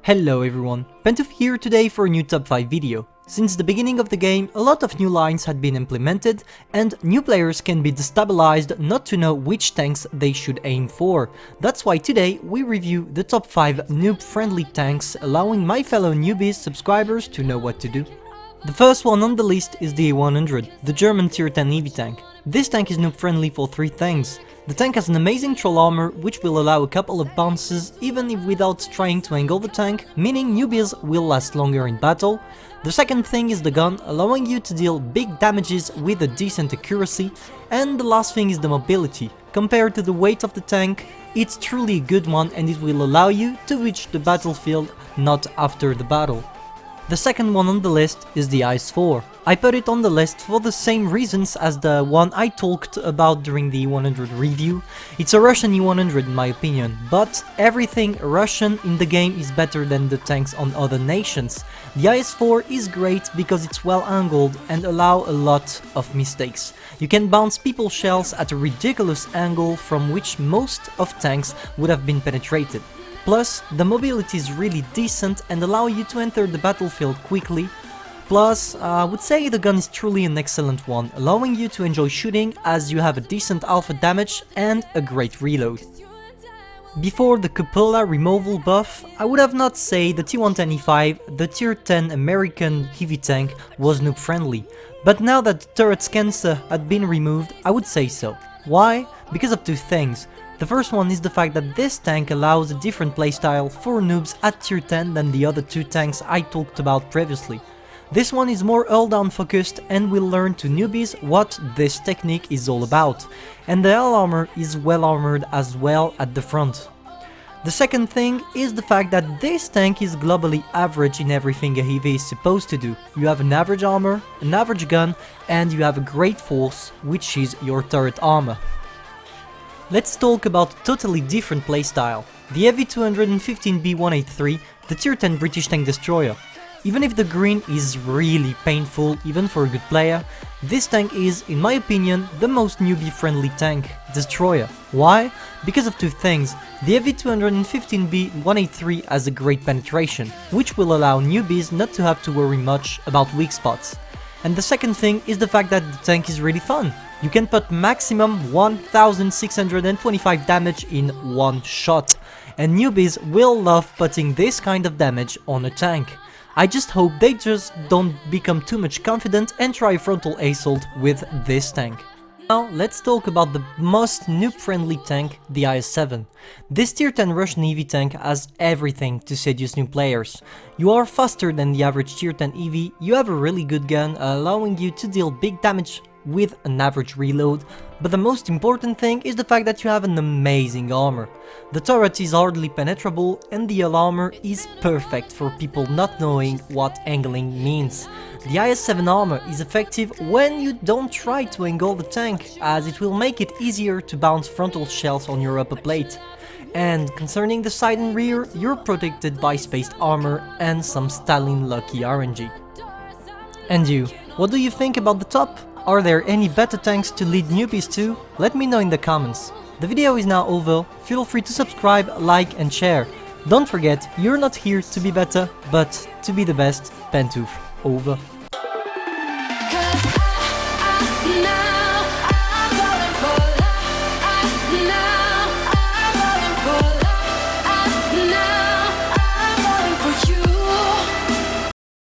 Hello everyone, Pantoufleee here today for a new top 5 video. Since the beginning of the game, a lot of new lines had been implemented, and new players can be destabilized not to know which tanks they should aim for. That's why today we review the top 5 noob-friendly tanks, allowing my fellow newbies subscribers to know what to do. The first one on the list is the A100, the German tier 10 heavy tank. This tank is noob-friendly for 3 things. The tank has an amazing troll armor, which will allow a couple of bounces even if without trying to angle the tank, meaning newbies will last longer in battle. The second thing is the gun, allowing you to deal big damages with a decent accuracy. And the last thing is the mobility. Compared to the weight of the tank, it's truly a good one and it will allow you to reach the battlefield not after the battle. The second one on the list is the IS-4. I put it on the list for the same reasons as the one I talked about during the E100 review. It's a Russian E100 in my opinion, but everything Russian in the game is better than the tanks on other nations. The IS-4 is great because it's well angled and allow a lot of mistakes. You can bounce people's shells at a ridiculous angle from which most of tanks would have been penetrated. Plus, the mobility is really decent and allow you to enter the battlefield quickly. Plus, I would say the gun is truly an excellent one, allowing you to enjoy shooting as you have a decent alpha damage and a great reload. Before the cupola removal buff, I would have not say the T10E5, the tier 10 American heavy tank, was noob friendly, but now that the turret sensor had been removed, I would say so. Why? Because of two things. The first one is the fact that this tank allows a different playstyle for noobs at tier 10 than the other two tanks I talked about previously. This one is more hull-down focused and will learn to newbies what this technique is all about, and the hull armor is well armored as well at the front. The second thing is the fact that this tank is globally average in everything a heavy is supposed to do. You have an average armor, an average gun, and you have a great force, which is your turret armor. Let's talk about a totally different playstyle. The Heavy 215B183, the tier 10 British tank destroyer. Even if the green is really painful, even for a good player, this tank is, in my opinion, the most newbie-friendly tank destroyer. Why? Because of two things. The Heavy 215B183 has a great penetration, which will allow newbies not to have to worry much about weak spots. And the second thing is the fact that the tank is really fun. You can put maximum 1625 damage in one shot, and newbies will love putting this kind of damage on a tank. I just hope they just don't become too much confident and try frontal assault with this tank. Now let's talk about the most noob-friendly tank, the IS-7. This tier 10 Russian heavy tank has everything to seduce new players. You are faster than the average tier 10 heavy, you have a really good gun allowing you to deal big damage with an average reload, but the most important thing is the fact that you have an amazing armor. The turret is hardly penetrable and the hull armor is perfect for people not knowing what angling means. The IS-7 armor is effective when you don't try to angle the tank, as it will make it easier to bounce frontal shells on your upper plate. And concerning the side and rear, you're protected by spaced armor and some Stalin lucky RNG. And you, what do you think about the top? Are there any better tanks to lead newbies to? Let me know in the comments. The video is now over, feel free to subscribe, like and share. Don't forget, you're not here to be better, but to be the best. Pantouf, over.